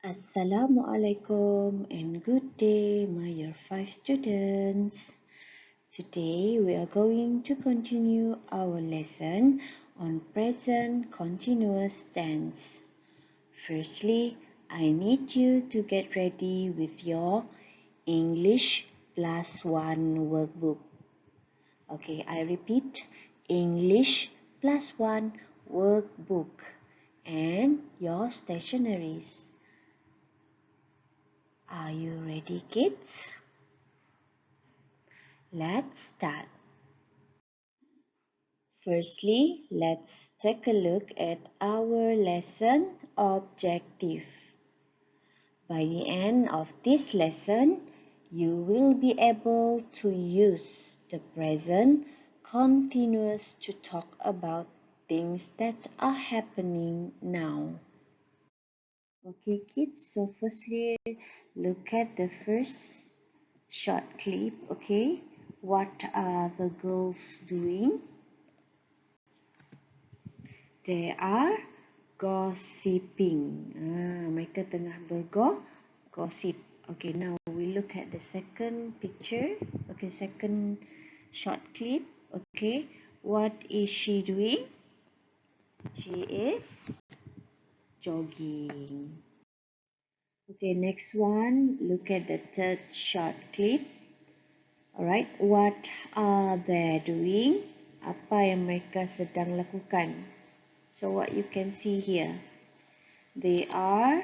Assalamualaikum and good day, my year 5 students. Today we are going to continue our lesson on present continuous tense. Firstly, I need you to get ready with your English +1 workbook. Okay, I repeat, English +1 workbook and your stationeries. Are you ready, kids? Let's start. Firstly, let's take a look at our lesson objective. By the end of this lesson, you will be able to use the present continuous to talk about things that are happening now. Okay, kids, so firstly, look at the first short clip. Okay, what are the girls doing? They are gossiping. Mereka tengah bergossip. Okay, now we look at the second picture. Okay, second short clip. Okay, what is she doing? She is jogging. Okay, next one. Look at the third short clip. Alright, what are they doing? Apa yang mereka sedang lakukan? So what you can see here, they are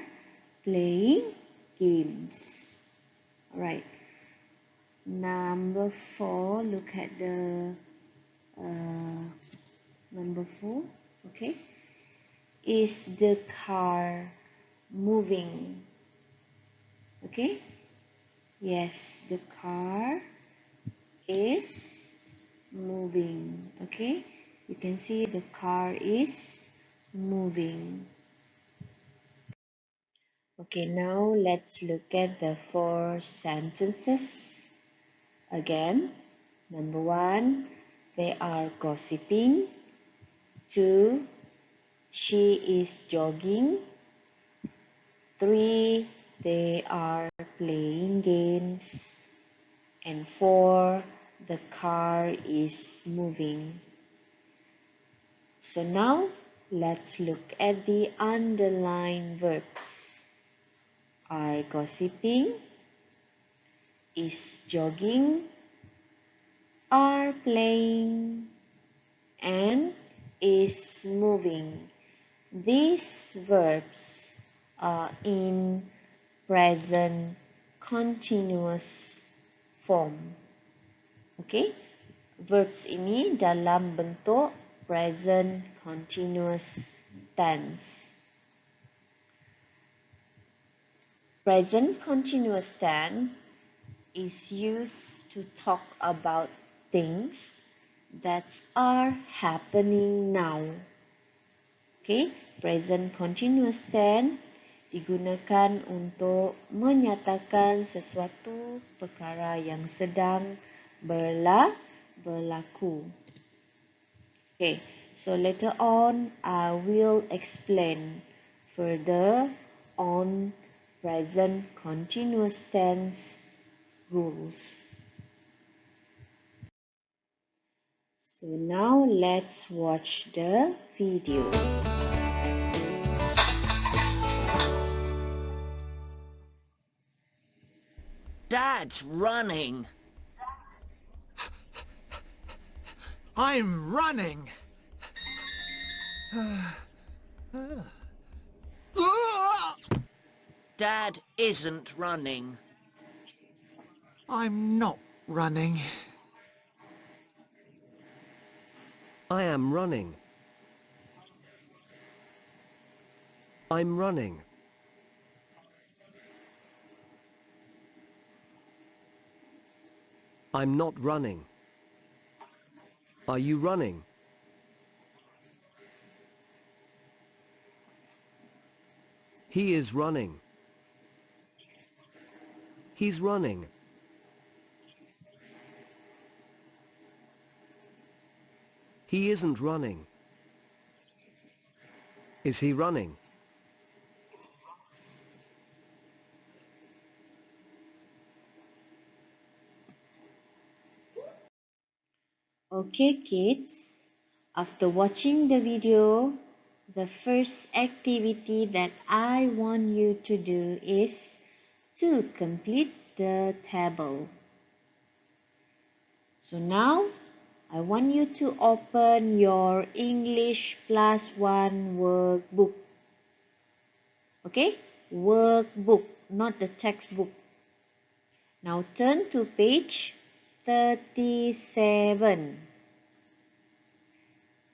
playing games. Alright, number 4, look at the number 4, okay. Is the car moving? Okay, yes, the car is moving. Okay, you can see the car is moving. Okay, now let's look at the 4 sentences again. Number 1, they are gossiping. 2, she is jogging. 3, they are playing games. And 4, the car is moving. So now let's look at the underlined verbs. Are gossiping, is jogging, are playing, and is moving. These verbs are in present continuous form. Okay, verbs ini dalam bentuk present continuous tense. Present continuous tense is used to talk about things that are happening now. Okay, present continuous tense digunakan untuk menyatakan sesuatu perkara yang sedang berlaku. Okay, so later on I will explain further on present continuous tense rules. So now let's watch the video. Dad's running. I'm running. Dad isn't running. I'm not running. I am running. I'm running. I'm not running. Are you running? He is running. He's running. He isn't running. Is he running? Okay kids, after watching the video, the first activity that I want you to do is to complete the table. So now, I want you to open your English plus 1 workbook. Okay? Workbook, not the textbook. Now turn to page 37.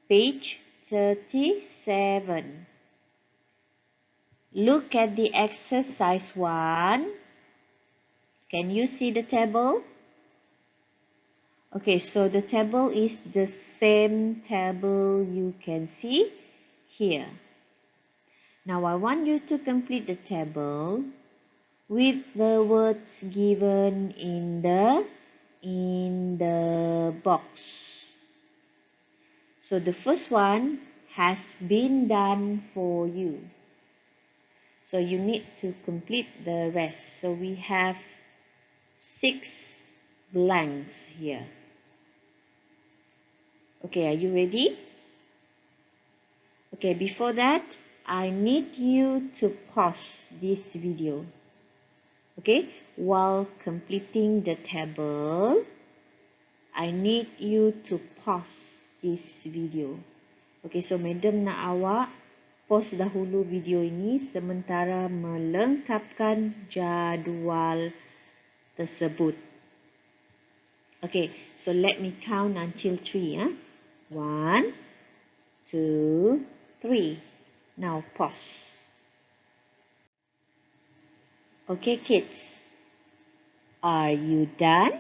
Page 37. Look at the exercise 1. Can you see the table? Okay, so the table is the same table you can see here. Now I want you to complete the table with the words given in the box. So the first one has been done for you. So you need to complete the rest. So we have 6 blanks here. Okay, are you ready? Okay, before that, I need you to pause this video. Okay, while completing the table, I need you to pause this video. Okay, so madam nak awak pause dahulu video ini sementara melengkapkan jadual tersebut. Okay, so let me count until 3. 1, 2, 3. Now pause. Okay, kids, are you done?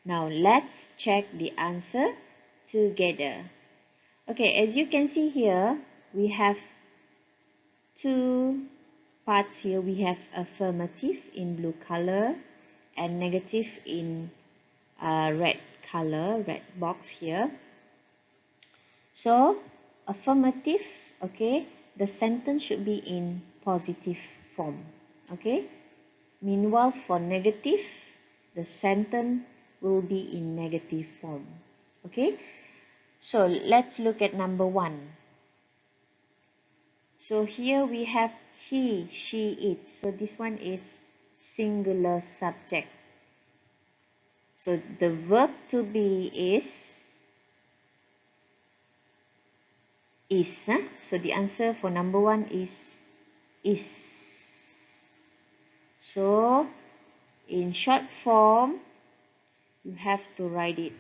Now let's check the answer together. Okay, as you can see here, we have 2 parts here. We have affirmative in blue color and negative in red color, red box here. So, affirmative, okay, the sentence should be in positive form, okay. Meanwhile, for negative, the sentence will be in negative form, okay. So, let's look at number 1. So, here we have he, she, it. So, this one is singular subject. So, the verb to be is. So the answer for number 1 is. So in short form, you have to write it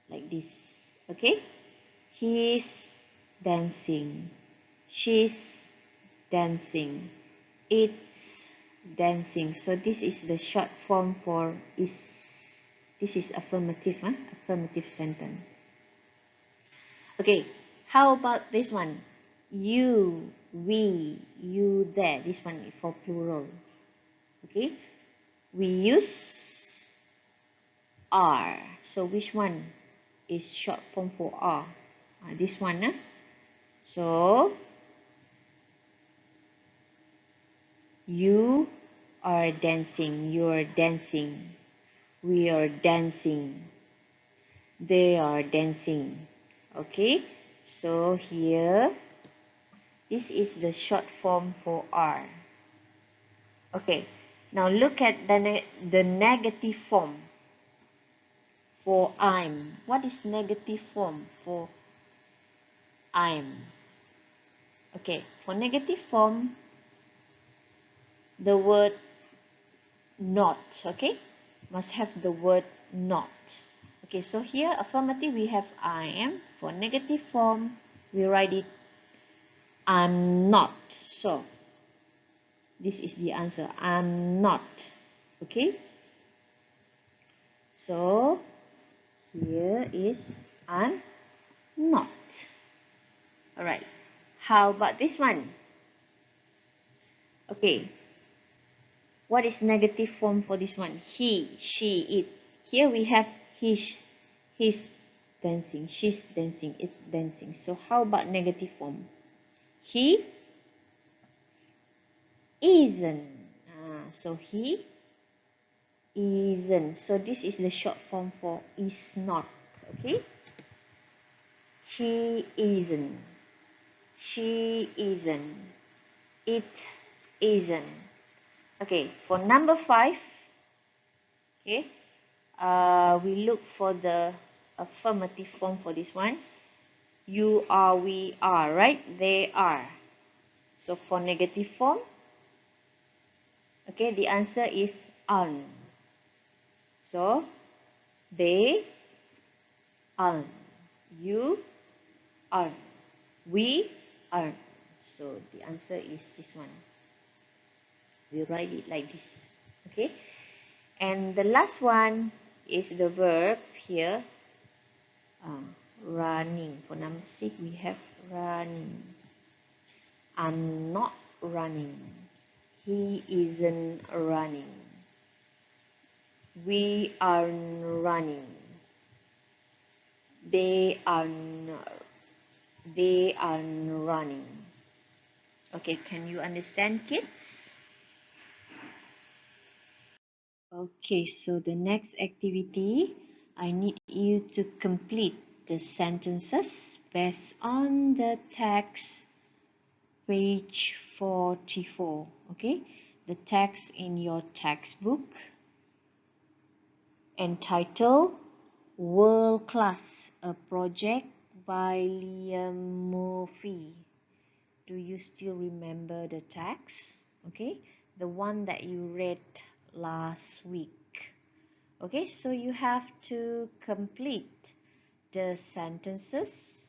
like this. Okay? He's dancing. She's dancing. It's dancing. So this is the short form for is. This is affirmative, affirmative sentence. Okay, how about this one? You, we, you, there. This one is for plural. Okay, we use are. So which one is short form for are? This one. So you are dancing. You are dancing. We are dancing. They are dancing. Okay, so here this is the short form for are. Okay, now look at the negative form for I'm. What is negative form for I'm? Okay, for negative form, the word not, okay, must have the word not. Okay, so here affirmative we have I am. For negative form, we write it I'm not. So this is the answer. I'm not. Okay. So here is I'm not. Alright. How about this one? Okay. What is negative form for this one? He, she, it. Here we have he's dancing. She's dancing. It's dancing. So how about negative form? He isn't. So he isn't. So this is the short form for is not. Okay, he isn't, she isn't, it isn't. Okay, for number 5, okay, we look for the affirmative form for this one. You are, we are, right? They are. So for negative form, okay, the answer is aren't. So they aren't, you aren't, we aren't. So the answer is this one. We write it like this. Okay, and the last one is the verb here, running. For number 6, we have running. I'm not running. He isn't running. We aren't running. They aren't running. Okay, can you understand, kids? Okay, so the next activity, I need you to complete the sentences based on the text, page 44. Okay, the text in your textbook entitled World Class, a project by Liam Murphy. Do you still remember the text? Okay, the one that you read last week. Okay, so you have to complete the sentences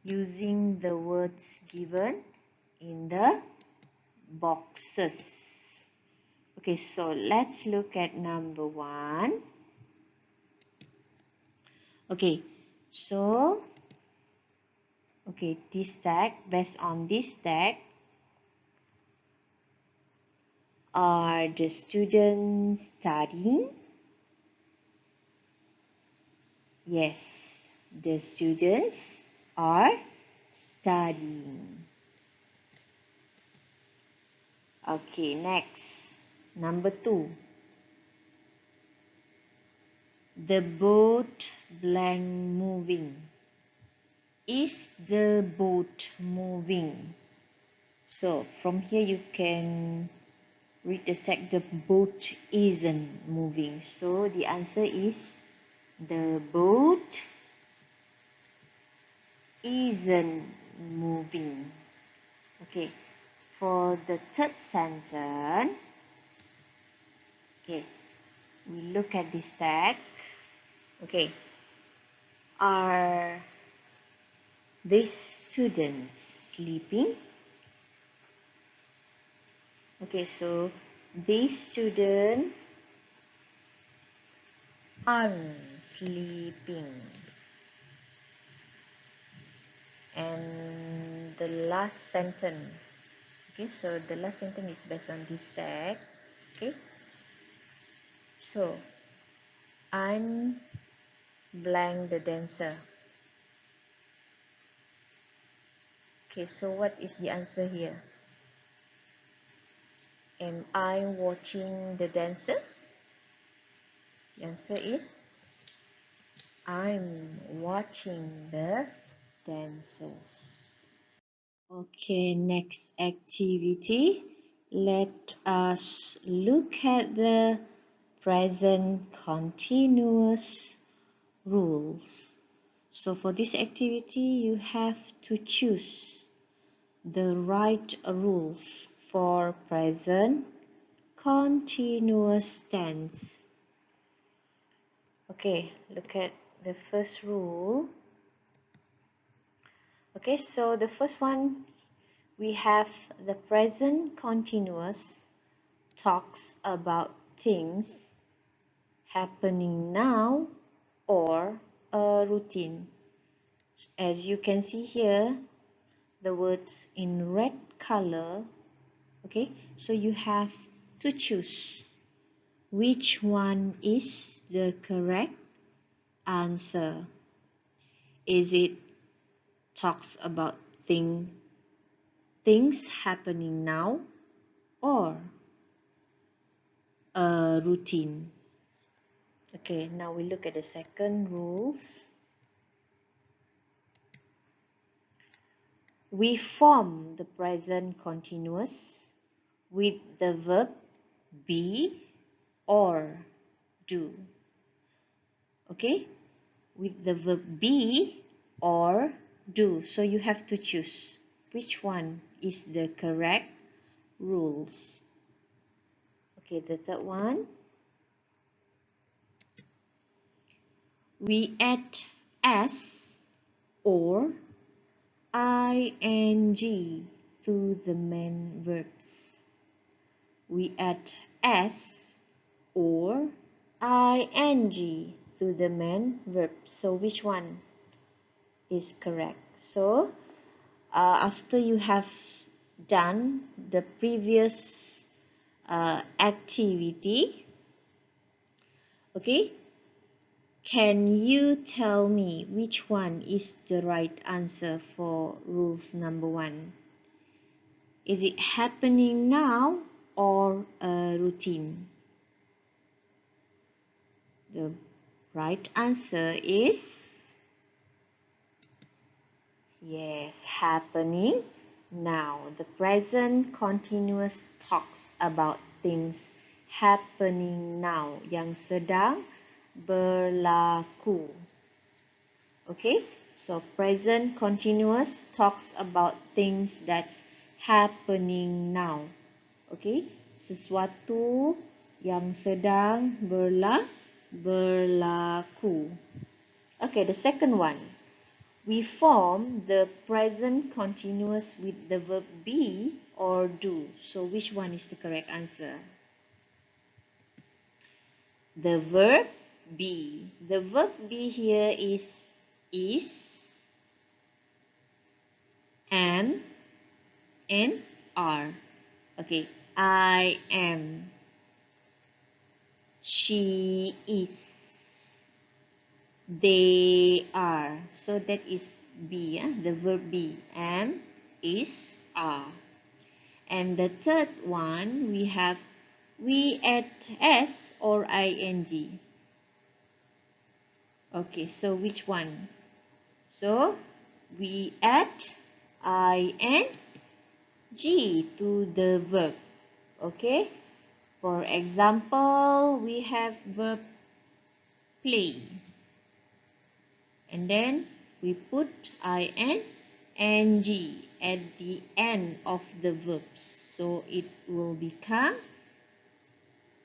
using the words given in the boxes. Okay, so let's look at number 1. Okay, so this tag, based on this tag, are the students studying? Yes, the students are studying. Okay, next, number 2. The boat blank moving. Is the boat moving? So from here you can read the text, the boat isn't moving. So the answer is the boat isn't moving. Okay, for the third sentence, okay, we look at this tag. Okay, are these students sleeping? Okay, so these students aren't sleeping. And the last sentence, okay, so the last sentence is based on this tag. Okay, so I'm blank the dancer. Okay, so what is the answer here? Am I watching the dancer? The answer is I'm watching the dancers. Okay, next activity. Let us look at the present continuous rules. So for this activity, you have to choose the right rules for present continuous tense. Okay, look at the first rule. Okay, so the first one, we have the present continuous talks about things happening now or a routine. As you can see here, the words in red color. Okay, so you have to choose which one is the correct answer. Is it talks about things happening now or a routine? Okay, now we look at the second rules. We form the present continuous with the verb be or do. Okay, with the verb be or do. So you have to choose which one is the correct rules. Okay, the third one. We add s or ing to the main verbs. We add s or ing to the main verb. So which one is correct? So after you have done the previous activity, okay, can you tell me which one is the right answer for rules number 1? Is it happening now or a routine? The right answer is yes, happening now. The present continuous talks about things happening now, yang sedang berlaku. Okay, so present continuous talks about things that's happening now. Okay, sesuatu yang sedang berlaku. Okay, the second one. We form the present continuous with the verb be or do. So which one is the correct answer? The verb be. The verb be here is, am, and are. Okay, I am. She is. They are. So that is be, the verb be. Am, is, are. And the third one, we add s or ing. Okay, so which one? So we add ing to the verb. Okay, for example, we have verb play. And then we put ing at the end of the verbs. So it will become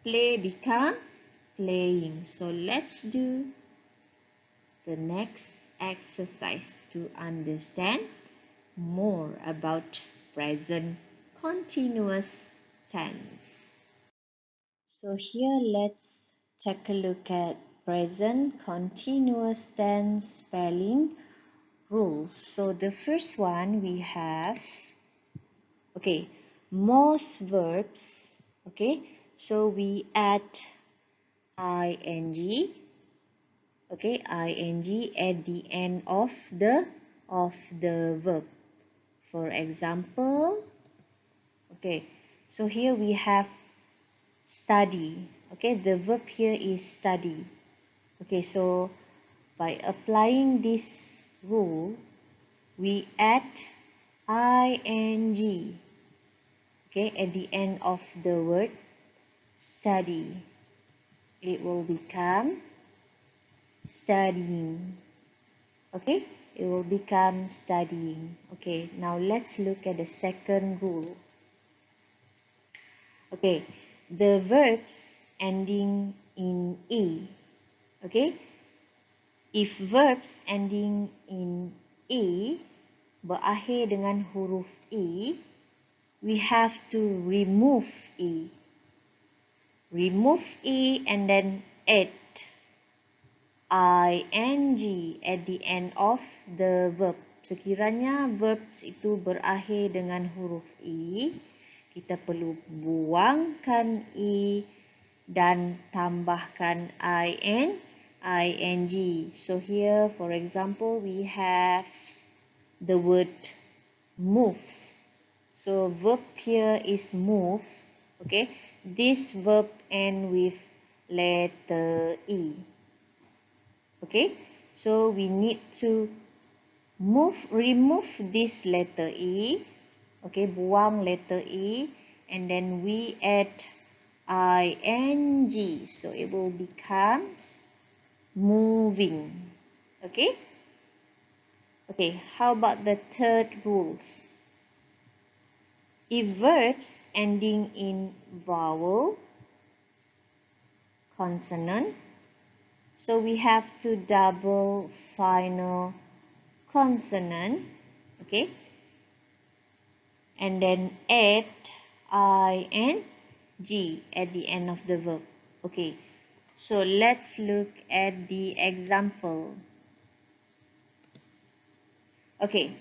play become playing. So let's do the next exercise to understand more about present continuous tense. So here let's take a look at present continuous tense spelling rules. So the first one we have, okay, most verbs, okay, so we add ing, okay, ing at the end of the verb. For example, okay, so here we have study. Okay, the verb here is study. Okay, so by applying this rule, we add ing, okay, at the end of the word study. It will become studying. Okay, it will become studying. Okay, now let's look at the second rule. Okay, the verbs ending in e. Okay, if verbs ending in e berakhir dengan huruf e, we have to remove e. Remove e and then add ing at the end of the verb. Sekiranya verbs itu berakhir dengan huruf i, kita perlu buangkan i dan tambahkan ing. So here, for example, we have the word move. So verb here is move. Okay, this verb end with letter E. Okay, so we need to remove this letter E. Okay, buang letter E, and then we add ing, so it will become moving. Okay, how about the third rules? If verbs ending in vowel, consonant, so we have to double final consonant, okay, and then add ing at the end of the verb. Okay, so let's look at the example. Okay,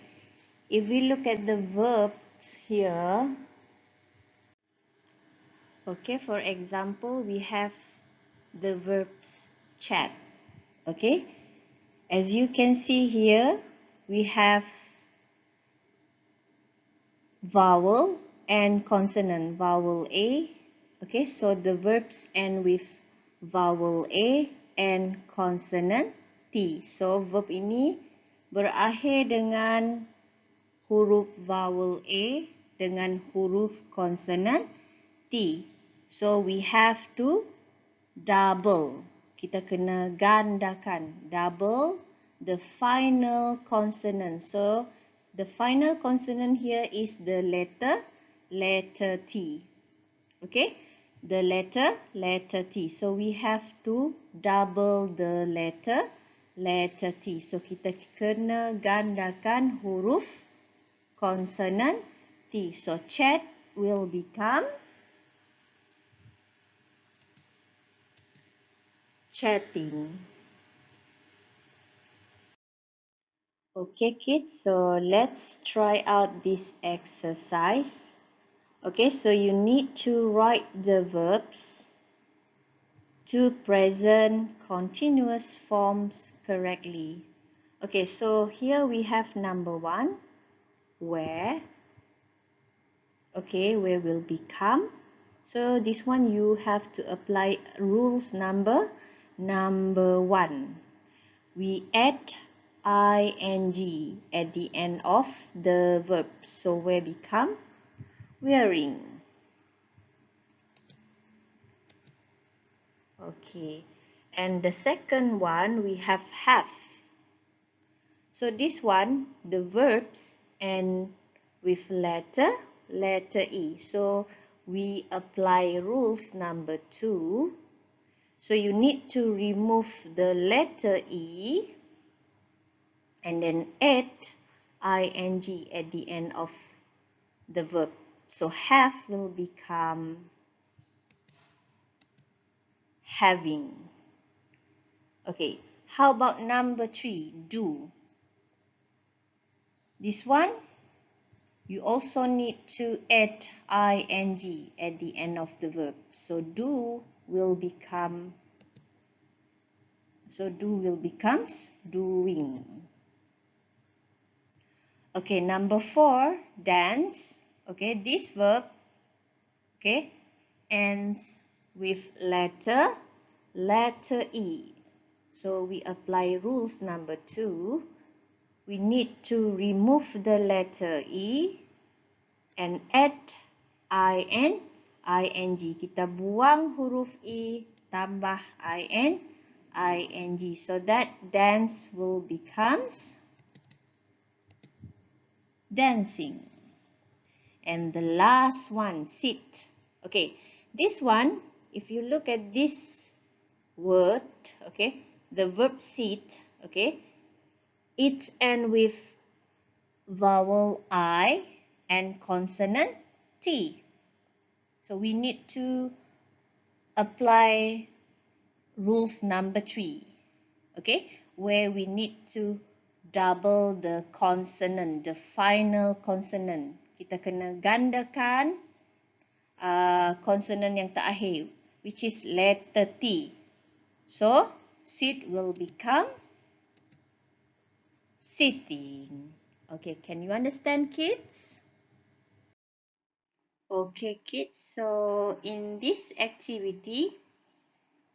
if we look at the verbs here, okay, for example, we have the verbs chat. Okay, as you can see here, we have vowel and consonant, vowel A. Okay, so the verbs end with vowel A and consonant T. So verb ini berakhir dengan huruf vowel A dengan huruf consonant T. So we have to double. Kita kena gandakan. Double the final consonant. So the final consonant here is the letter T. Okay? The letter T. So we have to double the letter T. So kita kena gandakan huruf consonant T. So chat will become chatting. Okay kids, so let's try out this exercise. Okay, so you need to write the verbs to present continuous forms correctly. Okay, so here we have number 1, where. Okay, where will become. So this one you have to apply rules number 1. We add ing at the end of the verb. So where become wearing. Okay, and the second one we have. So this one, the verbs end with letter E. So we apply rules number 2. So you need to remove the letter E and then add ing at the end of the verb. So have will become having. Okay, how about number 3, do? This one, you also need to add ing at the end of the verb. So do will become doing. Okay, number 4, dance. Okay, this verb, okay, ends with letter E. So we apply rules number 2. We need to remove the letter E and add ing. Kita buang huruf E, tambah ing. So that dance will becomes dancing. And the last one, sit. Okay, this one, if you look at this word, okay, the verb sit, okay, it ends with vowel I and consonant T. So we need to apply rules number 3, okay, where we need to double the consonant, the final consonant. Kita kena gandakan consonant yang terakhir, which is letter T. So, sit will become sitting. Okay, can you understand, kids? Okay, kids, so in this activity,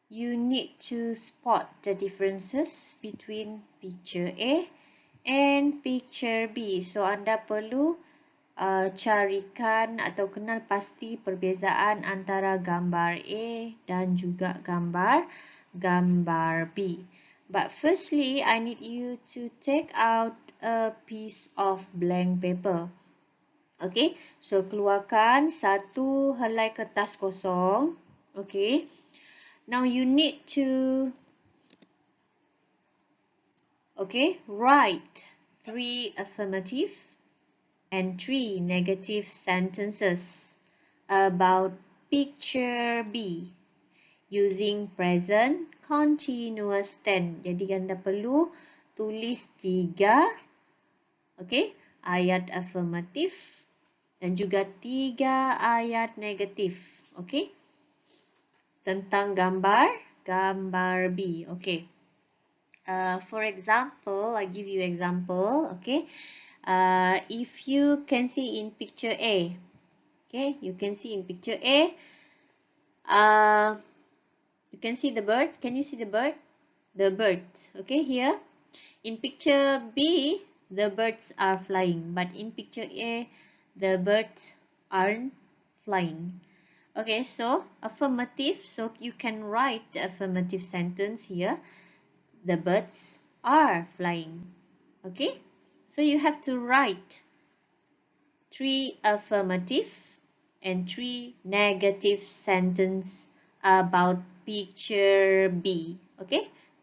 you need to spot the differences between picture A and picture B. So, anda perlu carikan atau kenal pasti perbezaan antara gambar A dan juga gambar B. But firstly, I need you to take out a piece of blank paper. Okay, so keluarkan satu helai kertas kosong. Okay, now you need to write 3 affirmative and 3 negative sentences about picture B using present continuous tense. Jadi anda perlu tulis 3 ayat affirmative dan juga 3 ayat negatif tentang gambar B. For example, I give you example. If you can see in picture A, you can see in picture A, you can see the bird. Can you see the bird? The bird. Here. In picture B, the birds are flying. But in picture A, the birds aren't flying. So affirmative. So you can write the affirmative sentence here. The birds are flying. So you have to write 3 affirmative and 3 negative sentence about picture B.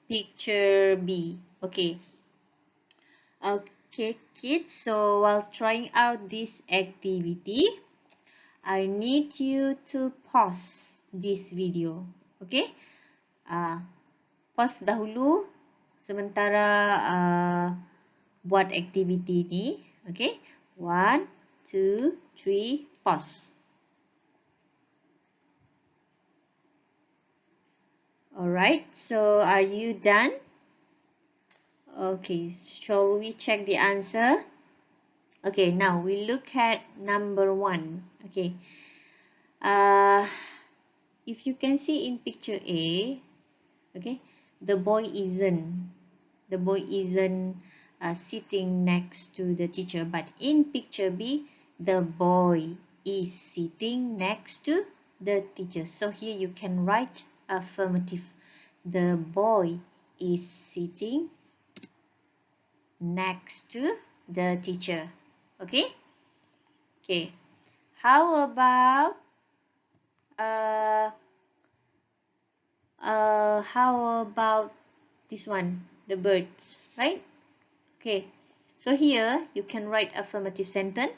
Picture B. Okay, kids. So while trying out this activity, I need you to pause this video. Pause dahulu sementara buat aktiviti ni. 1, 2, 3, pause. Alright, so are you done? Shall we check the answer? Now we look at number 1. If you can see in picture A, the boy isn't sitting next to the teacher, but in picture B, the boy is sitting next to the teacher. So here you can write affirmative. The boy is sitting next to the teacher. How about this one, the birds, right? So here you can write affirmative sentence.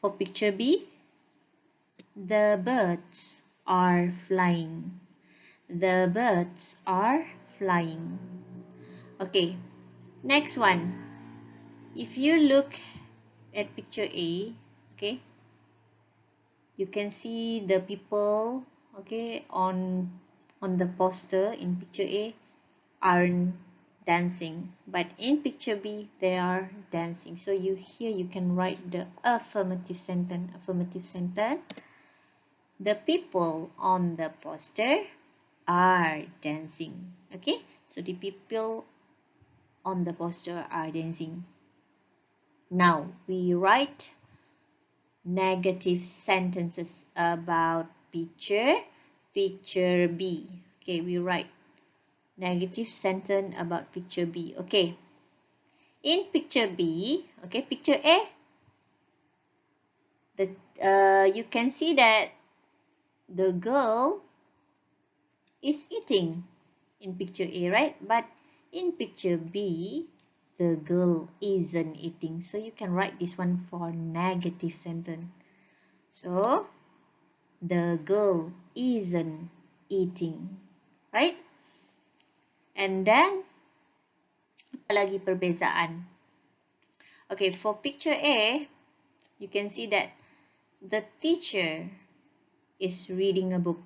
For picture B, the birds are flying. The birds are flying. Next one. If you look at picture A, you can see the people, on the poster in picture A aren't dancing, but in picture B they are dancing. So here you can write the affirmative sentence. The people on the poster are dancing. So the people on the poster are dancing. Now we write negative sentences about picture B. We write negative sentence about picture B. In picture B, picture A, you can see that the girl is eating in picture A, right? But in picture B, the girl isn't eating. So you can write this one for negative sentence. So the girl isn't eating, right? And then apa lagi perbezaan? For picture A, you can see that the teacher is reading a book.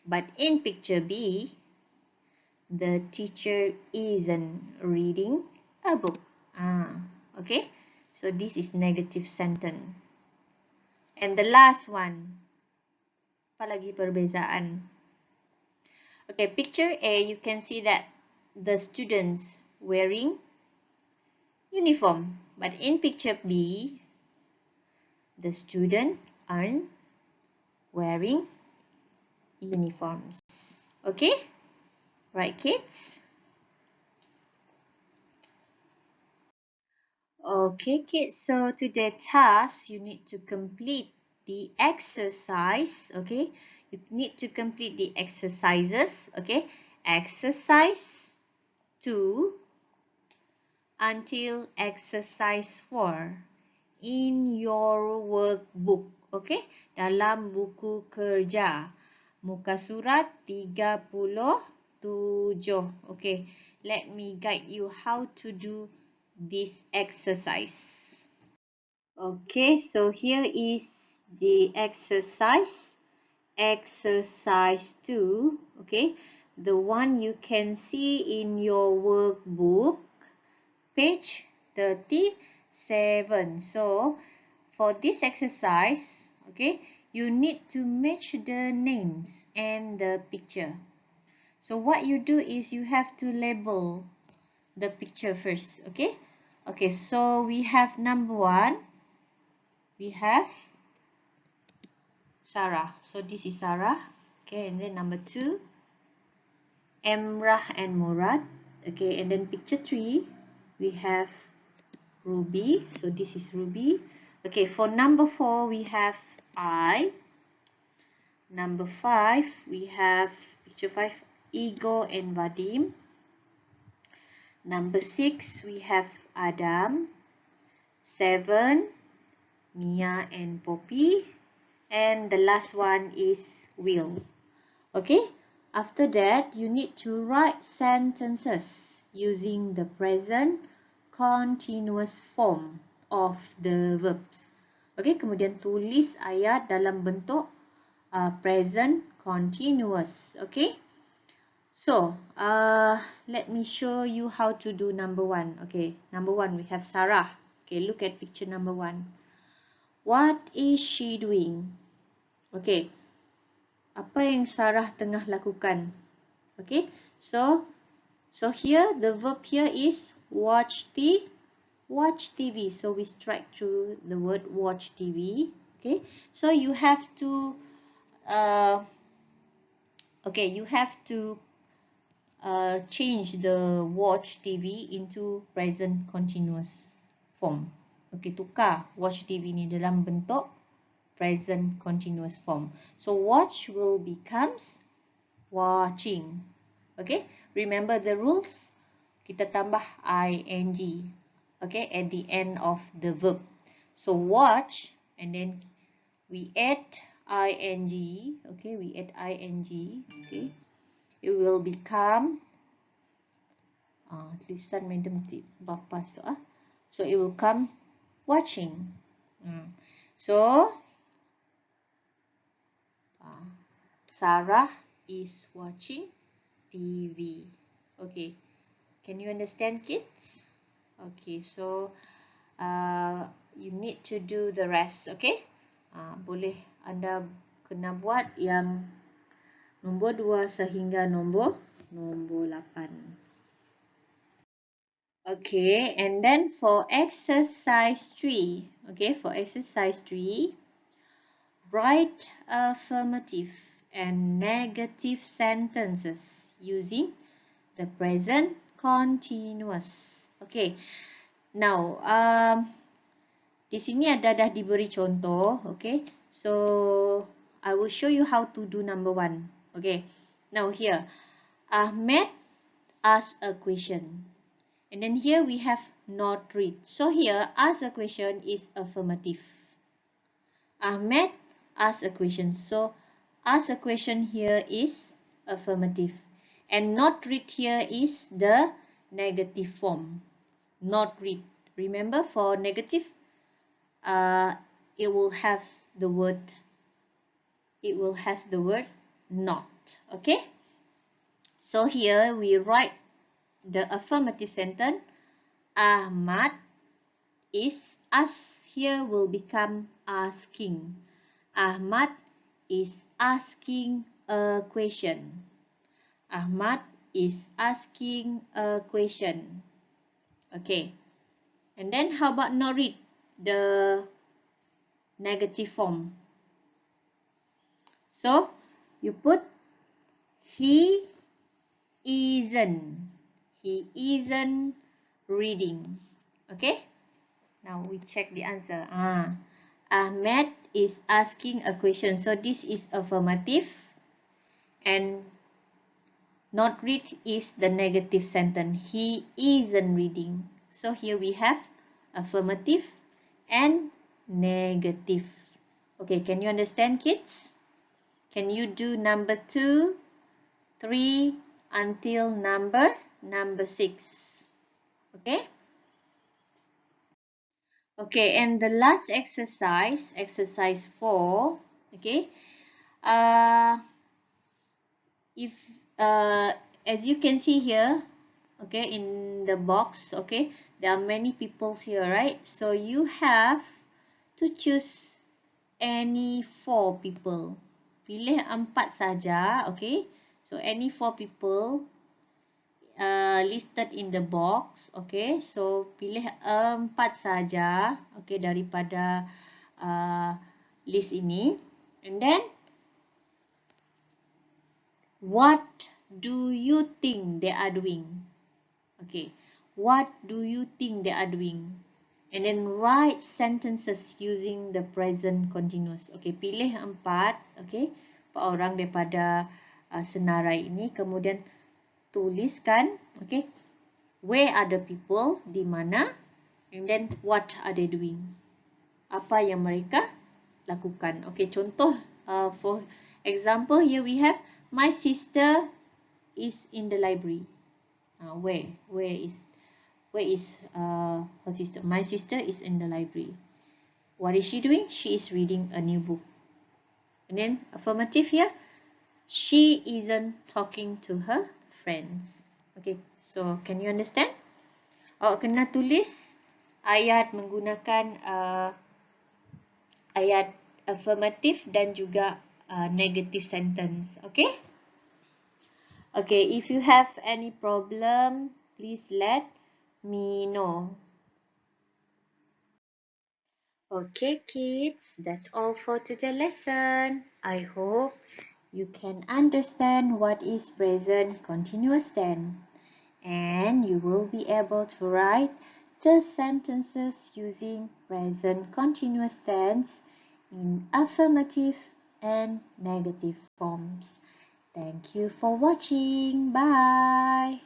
But in picture B, the teacher isn't reading a book. So this is negative sentence. And the last one, apa lagi perbezaan? Okay, picture A, you can see that the students wearing uniform. But in picture B, the student aren't wearing uniforms. Okay? Right, kids? Okay, kids. So today task, you need to complete the exercise. Okay? You need to complete the exercises. Okay? Exercise 2 until exercise 4 in your workbook. Okay? Dalam buku kerja. Muka surat 37. Okay. Let me guide you how to do this exercise. Okay, so here is the exercise. Exercise 2. Okay. The one you can see in your workbook. Page 37. So, for this exercise, okay, you need to match the names and the picture. So, what you do is you have to label the picture first, okay? Okay, so we have number 1. We have Sarah. So, this is Sarah. Okay, and then number 2, Emrah and Murad. Okay, and then picture 3, we have Ruby. So this is Ruby. Okay, for number 4, we have I. Number 5, we have picture 5, Ego and Vadim. Number 6, we have Adam. 7, Mia and Poppy. And the last one is Will. Okay, after that, you need to write sentences using the present continuous form of the verbs. Okay, kemudian tulis ayat dalam bentuk present continuous. Okay, so let me show you how to do number 1. Okay, number 1 we have Sarah. Okay, look at picture number 1. What is she doing? Okay, apa yang Sarah tengah lakukan? Okay, so here the verb here is watch TV. So we strike through the word watch TV. Okay, so you have to change the watch TV into present continuous form. Okay, tukar watch TV ni dalam bentuk present continuous form. So watch will becomes watching. Okay, remember the rules? Kita tambah ing, okay, at the end of the verb. So watch, and then we add ing, okay, we add ing, okay, it will become tulisan madam bapa tu so it will come watching. So Sarah is watching TV. Okay, can you understand, kids? Okay, so you need to do the rest. Okay, boleh anda kena buat yang nombor 2 sehingga nombor 8. Okay, and then for exercise 3, okay, for exercise 3, write affirmative and negative sentences using the present continuous. Okay, now di sini dah diberi contoh. Okay, so I will show you how to do number 1. Okay, now here Ahmed asked a question, and then here we have not read. So here ask a question is affirmative. Ahmed asked a question. So ask a question here is affirmative. And not read here is the negative form. Not read. Remember, for negative, it will have the word not. Okay? So here we write the affirmative sentence. Ahmad is asked. Here will become asking. Ahmad is asking a question. Ahmad is asking a question. Okay. And then how about not read the negative form? So you put he isn't. He isn't reading. Okay. Now we check the answer. Ahmed is asking a question. So this is affirmative. And not read is the negative sentence. He isn't reading. So here we have affirmative and negative. Okay, can you understand, kids? Can you do number 2, 3 until number 6? Okay? Okay, and the last exercise, exercise 4, okay? If as you can see here, okay, in the box, okay, there are many people here, right? So you have to choose any 4 people. Pilih 4 saja, okay? So any 4 people listed in the box, okay? So pilih 4 saja, okay, daripada list ini. And then what do you think they are doing? Okay, what do you think they are doing? And then write sentences using the present continuous. Okay, pilih 4, okay, 4 orang daripada senarai ini. Kemudian tuliskan, okay, where are the people, di mana, and then what are they doing? Apa yang mereka lakukan? Okay, contoh, for example, here we have, my sister is in the library. Where is her sister? My sister is in the library. What is she doing? She is reading a new book. And then affirmative here, she isn't talking to her friends. Okay, so can you understand? Kena tulis ayat menggunakan ayat affirmative dan juga negative sentence. Okay? Okay, if you have any problem, please let me know. Okay, kids, that's all for today's lesson. I hope you can understand what is present continuous tense, and you will be able to write the sentences using present continuous tense in affirmative and negative forms. Thank you for watching. Bye.